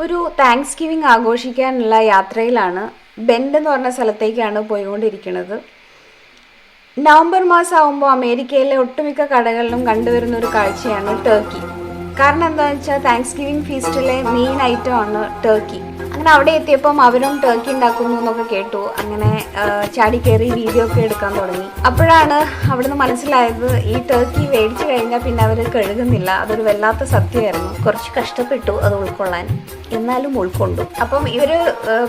ഒരു thanks giving ആഘോഷിക്കാനുള്ള യാത്രയിലാണ്. Bend എന്ന് പറഞ്ഞ സ്ഥലത്തേക്കാണ് പോയിക്കൊണ്ടിരിക്കുന്നത്. നവംബർ മാസം ആകുമ്പോൾ അമേരിക്കയിലെ ഒട്ടുമിക്ക കടകളിലും കണ്ടുവരുന്ന ഒരു കാഴ്ചയാണ് ടർക്കി. കാരണം എന്താണെന്ന് വെച്ചാൽ താങ്ക്സ് ഗിവിംഗ് ഫീസ്റ്റിലെ മെയിൻ ഐറ്റമാണ് ടർക്കി. അങ്ങനെ അവിടെ എത്തിയപ്പം അവരും ടർക്കി ഉണ്ടാക്കുന്നു എന്നൊക്കെ കേട്ടു. അങ്ങനെ ചാടി കയറി വീഡിയോ ഒക്കെ എടുക്കാൻ തുടങ്ങി. അപ്പോഴാണ് അവിടുന്ന് മനസ്സിലായത് ഈ ടർക്കി മേടിച്ചു കഴിഞ്ഞാൽ പിന്നെ അവർ കഴുകുന്നില്ല. അതൊരു വല്ലാത്ത സത്യമായിരുന്നു. കുറച്ച് കഷ്ടപ്പെട്ടു അത് ഉൾക്കൊള്ളാൻ, എന്നാലും ഉൾക്കൊണ്ടു. അപ്പം ഇവർ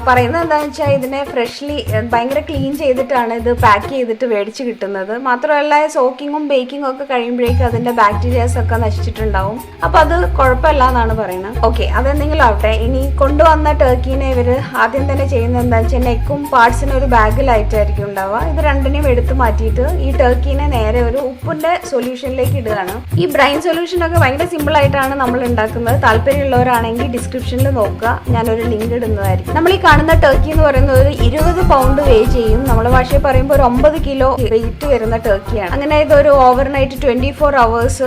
പറയുന്നത് എന്താണെന്ന് വെച്ചാൽ ഇതിനെ ഫ്രഷ്ലി ഭയങ്കര ക്ലീൻ ചെയ്തിട്ടാണ് ഇത് പാക്ക് ചെയ്തിട്ട് മേടിച്ച് കിട്ടുന്നത്. മാത്രമല്ല സോക്കിങ്ങും ബേക്കിങ്ങും ഒക്കെ കഴിയുമ്പോഴേക്കും അതിൻ്റെ ബാക്ടീരിയാസ് ഒക്കെ നശിച്ചിട്ടുണ്ടാവും. അപ്പം അത് കുഴപ്പമില്ല എന്നാണ് പറയുന്നത്. ഓക്കെ, അതെന്തെങ്കിലും ആവട്ടെ. ഇനി കൊണ്ടുവന്ന ടർക്കീനെ ഇവർ ആദ്യം തന്നെ ചെയ്യുന്നത് എന്താ വെച്ചാൽ നെക്കും പാർട്സിനും ഒരു ബാഗിലായിട്ടായിരിക്കും ഉണ്ടാവുക. ഇത് രണ്ടിനെയും എടുത്ത് മാറ്റിയിട്ട് ഈ ടർക്കീനെ നേരെ ഒരു ഉപ്പിന്റെ സൊല്യൂഷനിലേക്ക് ഇടുകയാണ്. ഈ ബ്രൈൻ സൊല്യൂഷൻ ഒക്കെ ഭയങ്കര സിമ്പിൾ ആയിട്ടാണ് നമ്മൾ ഉണ്ടാക്കുന്നത്. താല്പര്യമുള്ളവരാണെങ്കിൽ ഡിസ്ക്രിപ്ഷനിൽ നോക്കുക, ഞാനൊരു ലിങ്ക് ഇടുന്നതായിരിക്കും. നമ്മൾ ഈ കാണുന്ന ടർക്കി എന്ന് പറയുന്നത് ഒരു 20 പൗണ്ട് വേ ചെയ്യും. നമ്മുടെ ഭാഷയിൽ പറയുമ്പോൾ ഒരു 9 കിലോ വെയിറ്റ് വരുന്ന ടർക്കിയാണ്. അങ്ങനെ ഇതൊരു ഓവർനൈറ്റ് 24 hours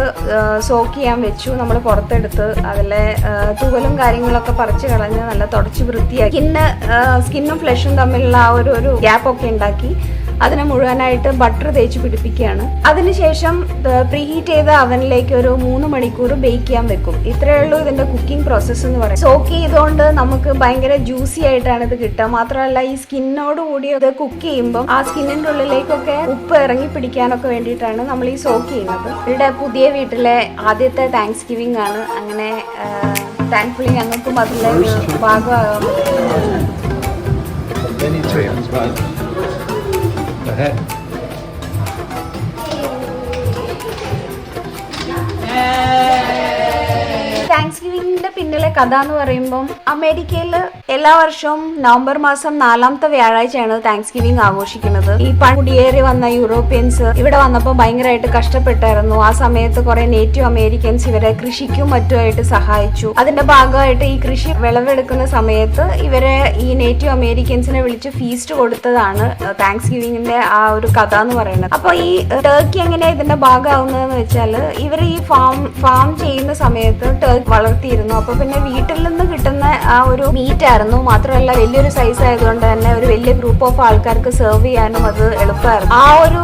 സോക്ക് ചെയ്യാൻ വെച്ചു. നമ്മൾ പുറത്തെടുത്ത് അതിലെ തൂവലും കാര്യങ്ങളൊക്കെ പറിച്ച് കളഞ്ഞ് നല്ല തുടച്ച് വൃത്തിയാക്കി സ്കിന്നും ഫ്ലഷും തമ്മിലുള്ള ആ ഒരു ഗ്യാപ്പൊക്കെ ഉണ്ടാക്കി അതിനെ മുഴുവനായിട്ട് ബട്ടർ തേച്ച് പിടിപ്പിക്കുകയാണ്. അതിനുശേഷം പ്രീഹീറ്റ് ചെയ്ത അവനിലേക്ക് ഒരു 3 മണിക്കൂർ ബേക്ക് ചെയ്യാൻ വെക്കും. ഇത്രയേ ഉള്ളൂ ഇതിന്റെ കുക്കിംഗ് പ്രോസസ്സ് എന്ന് പറയുന്നത്. സോക്ക് ചെയ്തുകൊണ്ട് നമുക്ക് ഭയങ്കര ജ്യൂസി ആയിട്ടാണ് ഇത് കിട്ടുക. മാത്രമല്ല ഈ സ്കിന്നോട് കൂടി ഇത് കുക്ക് ചെയ്യുമ്പോൾ ആ സ്കിന്നിന്റെ ഉള്ളിലേക്കൊക്കെ ഉപ്പ് ഇറങ്ങി പിടിക്കാനൊക്കെ വേണ്ടിയിട്ടാണ് നമ്മൾ ഈ സോക്ക് ചെയ്യുന്നത്. ഇവരുടെ പുതിയ വീട്ടിലെ ആദ്യത്തെ താങ്ക്സ് ഗിവിംഗ് ആണ്. അങ്ങനെ താങ്ക്ഫുള്ളി ഞങ്ങൾക്കും അതിലെ ഭാഗമാകാൻ പറ്റും. Ahead. താങ്ക്സ് ഗിവിംഗിന്റെ പിന്നിലെ കഥ എന്ന് പറയുമ്പം അമേരിക്കയിൽ എല്ലാ വർഷവും നവംബർ മാസം 4ാമത്തെ വ്യാഴാഴ്ചയാണ് താങ്ക്സ് ഗിവിംഗ് ആഘോഷിക്കുന്നത്. ഈ കുടിയേറി വന്ന യൂറോപ്യൻസ് ഇവിടെ വന്നപ്പോൾ ഭയങ്കരമായിട്ട് കഷ്ടപ്പെട്ടായിരുന്നു. ആ സമയത്ത് കുറെ നേറ്റീവ് അമേരിക്കൻസ് ഇവരെ കൃഷിക്കും മറ്റുമായിട്ട് സഹായിച്ചു. അതിന്റെ ഭാഗമായിട്ട് ഈ കൃഷി വിളവെടുക്കുന്ന സമയത്ത് ഇവരെ ഈ നേറ്റീവ് അമേരിക്കൻസിനെ വിളിച്ച് ഫീസ്റ്റ് കൊടുത്തതാണ് താങ്ക്സ് ഗിവിംഗിന്റെ ആ ഒരു കഥ എന്ന് പറയുന്നത്. അപ്പൊ ഈ ടർക്കി എങ്ങനെയാ ഇതിന്റെ ഭാഗമാവുന്നതെന്ന് വെച്ചാൽ ഇവർ ഈ ഫാം ചെയ്യുന്ന സമയത്ത് ടർക്കി വളർത്തിയിരുന്നു. അപ്പൊ പിന്നെ വീട്ടിൽ നിന്ന് കിട്ടുന്ന ആ ഒരു മീറ്റ് ആയിരുന്നു. മാത്രമല്ല വലിയൊരു സൈസ് ആയതുകൊണ്ട് തന്നെ ഒരു വലിയ ഗ്രൂപ്പ് ഓഫ് ആൾക്കാർക്ക് സെർവ് ചെയ്യാനും അത് എളുപ്പമായിരുന്നു. ആ ഒരു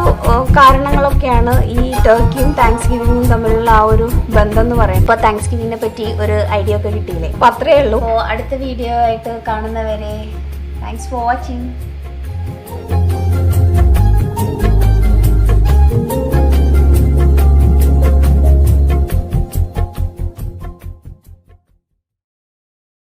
കാരണങ്ങളൊക്കെയാണ് ഈ ടർക്കിയും താങ്ക്സ് ഗിവിംഗും തമ്മിലുള്ള ആ ഒരു ബന്ധം എന്ന് പറയുന്നത്. ഇപ്പൊ താങ്ക്സ് ഗിവിംഗിനെ പറ്റി ഒരു ഐഡിയ ഒക്കെ കിട്ടിയില്ലേ? അപ്പൊ അത്രയേ ഉള്ളൂ. അടുത്ത വീഡിയോ ആയിട്ട് കാണുന്നവരെ താങ്ക്സ് ഫോർ വാച്ചിങ്.